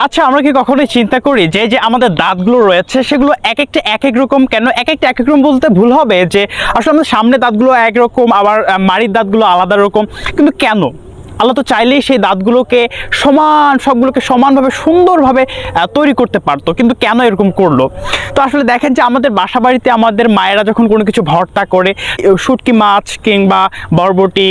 আচ্ছা, আমরা কি কখনোই চিন্তা করি যে যে আমাদের দাঁতগুলো রয়েছে সেগুলো এক একটা এক এক রকম কেন? এক একটা এক এক রকম বলতে ভুল হবে, যে আসলে আমাদের সামনে দাঁতগুলো একরকম, আবার মাড়ির দাঁতগুলো আলাদা রকম, কিন্তু কেন? আল্লাহ তো চাইলেই সেই দাঁতগুলোকে সবগুলোকে সমানভাবে সুন্দরভাবে তৈরি করতে পারতো, কিন্তু কেন এরকম করলো? তো আসলে দেখেন যে আমাদের বাসা বাড়িতে আমাদের মায়েরা যখন কোনো কিছু ভর্তা করে, শুটকি মাছ কিংবা বরবটি,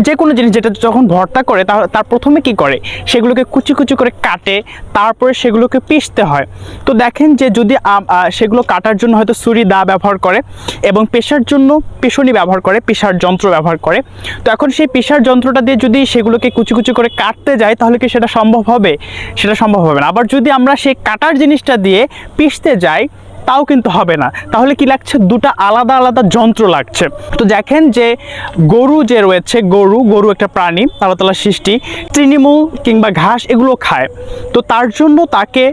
যে কোনো জিনিস যেটা যখন ভর্তা করে তার প্রথমে কি করে, সেগুলোকে কুচি কুচি করে কাটে, তারপরে সেগুলোকে পিষতে হয়। তো দেখেন যে যদি সেগুলো কাটার জন্য হয়তো ছুরি দা ব্যবহার করে, এবং পেশার জন্য পিষণি ব্যবহার করে, পিষার যন্ত্র ব্যবহার করে। তো এখন সেই পিষার যন্ত্রটা দিয়ে যদি সেগুলোকে কুচি কুচি করে কাটতে যায়, তাহলে কি সেটা সম্ভব হবে? সেটা সম্ভব হবে না। আবার যদি আমরা সেই কাটার জিনিসটা দিয়ে পিষতে যাই, তাও কিন্তু হবে না। তাহলে কি লাগছে? দুটো আলাদা আলাদা যন্ত্র লাগছে। তো দেখেন যে গরু যে রয়েছে, গরু একটা প্রাণী, আল্লাহ তাআলার সৃষ্টি, তৃণমূল কিংবা ঘাস এগুলো খায়। তো তার জন্য তাকে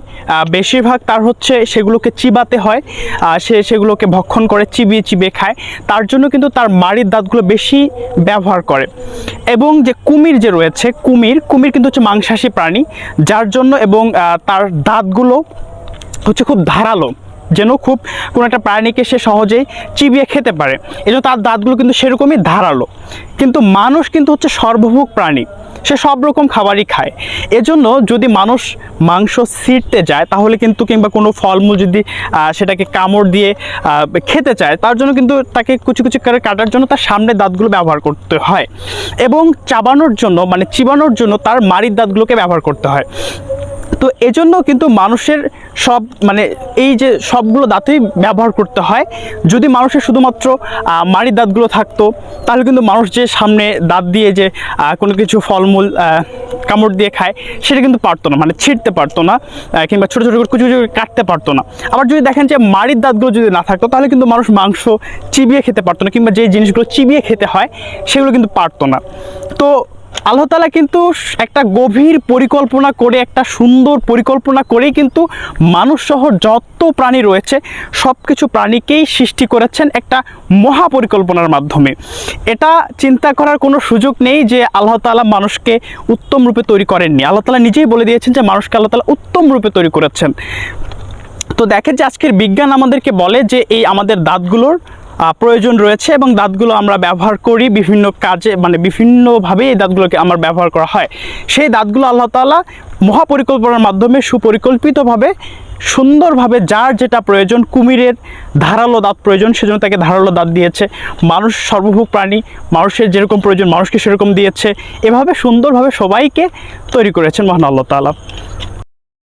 বেশিরভাগ তার হচ্ছে সেগুলোকে চিবাতে হয়, সেগুলোকে ভক্ষণ করে, চিবিয়ে চিবিয়ে খায়। তার জন্য কিন্তু তার মাড়ির দাঁতগুলো বেশি ব্যবহার করে। এবং যে কুমির যে রয়েছে, কুমির কিন্তু হচ্ছে মাংসাশী প্রাণী, যার জন্য এবং তার দাঁতগুলো হচ্ছে খুব ধারালো, যেন খুব কোনো একটা প্রাণীকে সে সহজেই চিবিয়ে খেতে পারে, এজন্য তার দাঁতগুলো কিন্তু সেরকমই ধারালো। কিন্তু মানুষ কিন্তু হচ্ছে সর্বভোগ প্রাণী, সে সব রকম খাবারই খায়। এজন্য যদি মানুষ মাংস ছিঁড়তে যায়, তাহলে কিন্তু কিংবা কোনো ফলমূল যদি সেটাকে কামড় দিয়ে খেতে চায়, তার জন্য কিন্তু তাকে কুচি কুচি করে কাটার জন্য তার সামনের দাঁতগুলো ব্যবহার করতে হয়, এবং চাবানোর জন্য মানে চিবানোর জন্য তার মাড়ির দাঁতগুলোকে ব্যবহার করতে হয়। তো এজন্য কিন্তু মানুষের এই যে সবগুলো দাঁতই ব্যবহার করতে হয়। যদি মানুষের শুধুমাত্র মাড়ির দাঁতগুলো থাকতো, তাহলে কিন্তু মানুষ যে সামনে দাঁত দিয়ে যে কোনো কিছু ফলমূল কামড় দিয়ে খায়, সেটা কিন্তু পারতো না, মানে ছিঁড়তে পারতো না, কিংবা ছোটো ছোটো করে কুচি কুচি করে কাটতে পারতো না। আবার যদি দেখেন যে মাড়ির দাঁতগুলো যদি না থাকতো, তাহলে কিন্তু মানুষ মাংস চিবিয়ে খেতে পারতো না, কিংবা যে জিনিসগুলো চিবিয়ে খেতে হয় সেগুলো কিন্তু পারতো না। তো আল্লাহ তাআলা কিন্তু একটা গভীর পরিকল্পনা করে, একটা সুন্দর পরিকল্পনা করেই কিন্তু মানুষসহ যত প্রাণী রয়েছে সব কিছু প্রাণীকেই সৃষ্টি করেছেন একটা মহা পরিকল্পনার মাধ্যমে। এটা চিন্তা করার কোনো সুযোগ নেই যে আল্লাহ তাআলা মানুষকে উত্তম রূপে তৈরি করেননি। আল্লাহ তাআলা নিজেই বলে দিয়েছেন যে মানুষকে আল্লাহ তাআলা উত্তম রূপে তৈরি করেছেন। তো দেখেন যে আজকের বিজ্ঞান আমাদেরকে বলে যে এই আমাদের দাঁতগুলোর প্রয়োজন রয়েছে, এবং দাঁতগুলো আমরা ব্যবহার করি বিভিন্ন কাজে, মানে বিভিন্নভাবে এই দাঁতগুলোকে আমার ব্যবহার করা হয়। সেই দাঁতগুলো আল্লাহ তাআলা মহাপরিকল্পনার মাধ্যমে সুপরিকল্পিতভাবে সুন্দরভাবে যার যেটা প্রয়োজন, কুমিরের ধারালো দাঁত প্রয়োজন, সেজন্য তাকে ধারালো দাঁত দিয়েছে। মানুষ সর্বভোগ প্রাণী, মানুষের যেরকম প্রয়োজন মানুষকে সেরকম দিয়েছে। এভাবে সুন্দরভাবে সবাইকে তৈরি করেছেন মহান আল্লাহ তাআলা।